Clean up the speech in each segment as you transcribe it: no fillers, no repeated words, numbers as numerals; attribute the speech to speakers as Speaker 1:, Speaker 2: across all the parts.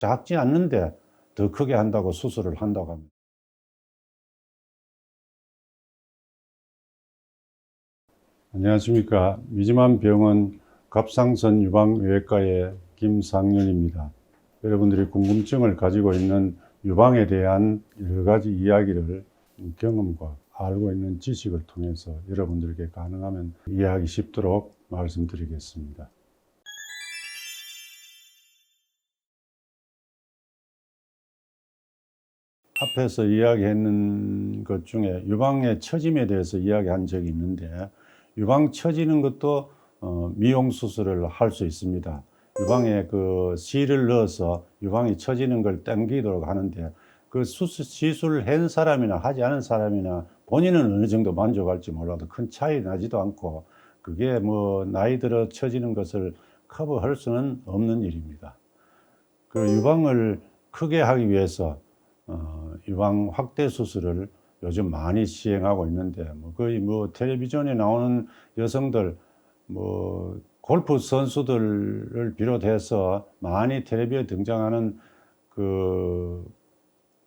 Speaker 1: 작지 않는데 더 크게 한다고 수술을 한다고 합니다. 안녕하십니까. 미지만 병원 갑상선 유방외과의 김상윤입니다. 여러분들이 궁금증을 가지고 있는 유방에 대한 여러 가지 이야기를 경험과 알고 있는 지식을 통해서 여러분들에게 가능하면 이해하기 쉽도록 말씀드리겠습니다. 앞에서 이야기했는 것 중에 유방의 처짐에 대해서 이야기한 적이 있는데, 유방 처지는 것도 미용 수술을 할 수 있습니다. 유방에 그 실을 넣어서 유방이 처지는 걸 당기도록 하는데, 그 시술을 한 사람이나 하지 않은 사람이나 본인은 어느 정도 만족할지 몰라도 큰 차이 나지도 않고, 그게 뭐 나이 들어 처지는 것을 커버할 수는 없는 일입니다. 그 유방을 크게 하기 위해서 유방 확대 수술을 요즘 많이 시행하고 있는데, 뭐 거의 뭐 텔레비전에 나오는 여성들, 뭐 골프 선수들을 비롯해서 많이 텔레비에 등장하는 그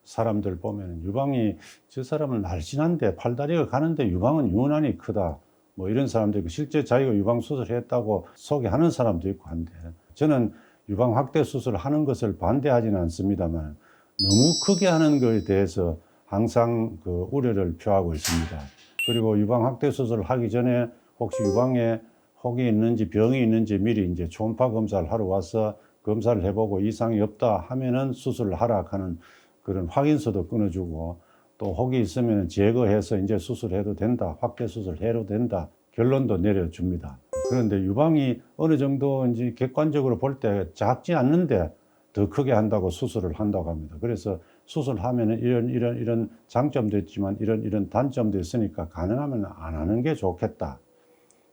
Speaker 1: 사람들 보면 유방이, 저 사람은 날씬한데 팔다리가 가는데 유방은 유난히 크다, 뭐 이런 사람도 있고, 실제 자기가 유방 수술했다고 소개하는 사람도 있고 한데, 저는 유방 확대 수술을 하는 것을 반대하지는 않습니다만 너무 크게 하는 것에 대해서 항상 그 우려를 표하고 있습니다. 그리고 유방 확대 수술을 하기 전에 혹시 유방에 혹이 있는지 병이 있는지 미리 이제 초음파 검사를 하러 와서 검사를 해보고 이상이 없다 하면은 수술을 하라 하는 그런 확인서도 끊어주고, 또 혹이 있으면 제거해서 이제 수술해도 된다, 확대 수술해도 된다, 결론도 내려줍니다. 그런데 유방이 어느 정도 이제 객관적으로 볼 때 작지 않는데 더 크게 한다고 수술을 한다고 합니다. 그래서 수술하면은 이런 장점도 있지만 이런 단점도 있으니까 가능하면 안 하는 게 좋겠다,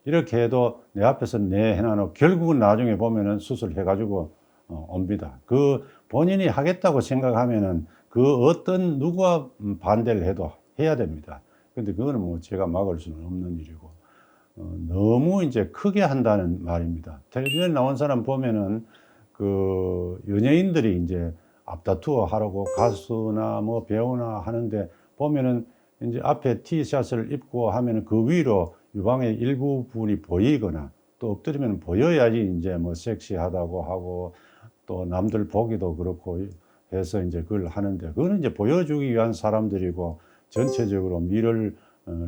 Speaker 1: 이렇게 해도 내 앞에서 내 해놔놓고 결국은 나중에 보면은 수술해가지고 옵니다. 그 본인이 하겠다고 생각하면은 그 어떤 누가 반대를 해도 해야 됩니다. 근데 그거는 뭐 제가 막을 수는 없는 일이고, 너무 이제 크게 한다는 말입니다. 텔레비전에 나온 사람 보면은 그 연예인들이 이제 앞다투어 하라고 가수나 뭐 배우나 하는데 보면은 이제 앞에 티셔츠를 입고 하면은 그 위로 유방의 일부 부분이 보이거나 또 엎드리면 보여야지 이제 뭐 섹시하다고 하고, 또 남들 보기도 그렇고 해서 이제 그걸 하는데, 그거는 이제 보여주기 위한 사람들이고 전체적으로 미를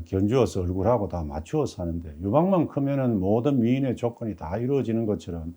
Speaker 1: 견주어서 얼굴하고 다 맞추어서 하는데, 유방만 크면은 모든 미인의 조건이 다 이루어지는 것처럼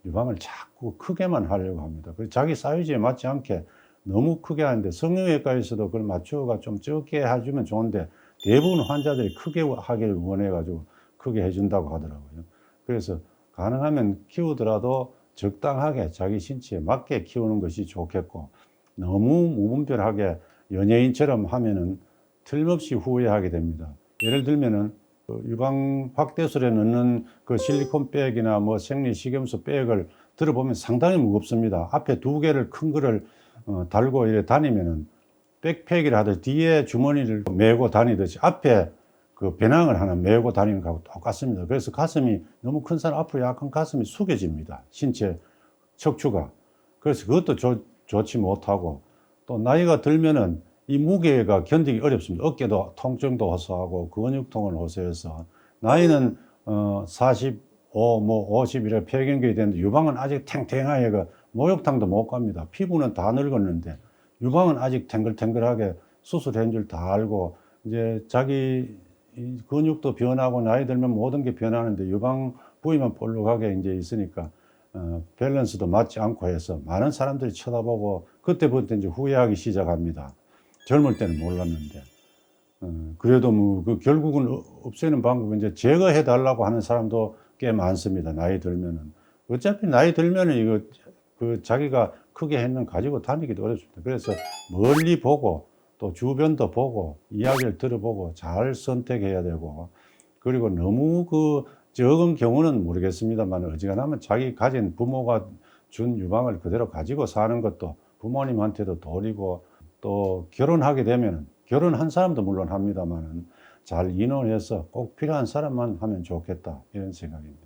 Speaker 1: 유방을 자꾸 크게만 하려고 합니다. 그래서 자기 사이즈에 맞지 않게 너무 크게 하는데, 성형외과에서도 그걸 맞추어가 좀 적게 해주면 좋은데 대부분 환자들이 크게 하기를 원해가지고 크게 해준다고 하더라고요. 그래서 가능하면 키우더라도 적당하게 자기 신체에 맞게 키우는 것이 좋겠고, 너무 무분별하게 연예인처럼 하면은 틀림없이 후회하게 됩니다. 예를 들면은 그 유방 확대술에 넣는 그 실리콘 백이나 뭐 생리식염수 백을 들어보면 상당히 무겁습니다. 앞에 두 개를 큰 거를 달고 이렇게 다니면은 백팩이라 하듯이 뒤에 주머니를 메고 다니듯이 앞에 그 배낭을 하나 메고 다니는 거하고 똑같습니다. 그래서 가슴이 너무 큰 사람, 앞으로 약간 가슴이 숙여집니다, 신체 척추가. 그래서 그것도 좋지 못하고, 또 나이가 들면은 이 무게가 견디기 어렵습니다. 어깨도 통증도 호소하고 근육통을 호소해서, 나이는 45, 뭐 50 이렇게 폐경기 되는데 유방은 아직 탱탱하게 목욕탕도 못 갑니다. 피부는 다 늙었는데 유방은 아직 탱글탱글하게 수술한 줄 다 알고, 이제 자기 근육도 변하고 나이 들면 모든 게 변하는데 유방 부위만 볼록하게 이제 있으니까 밸런스도 맞지 않고 해서 많은 사람들이 쳐다보고 그때부터 이제 후회하기 시작합니다. 젊을 때는 몰랐는데. 그래도 뭐 그 결국은 없애는 방법은 이제 제거해 달라고 하는 사람도 꽤 많습니다. 나이 들면은. 어차피 나이 들면은 이거 그 자기가 크게 했는 가지고 다니기도 어렵습니다. 그래서 멀리 보고 또 주변도 보고 이야기를 들어보고 잘 선택해야 되고, 그리고 너무 그 적은 경우는 모르겠습니다만 어지간하면 자기 가진 부모가 준 유방을 그대로 가지고 사는 것도 부모님한테도 도리고, 또 결혼하게 되면 결혼한 사람도 물론 합니다만은 잘 인원해서 꼭 필요한 사람만 하면 좋겠다, 이런 생각입니다.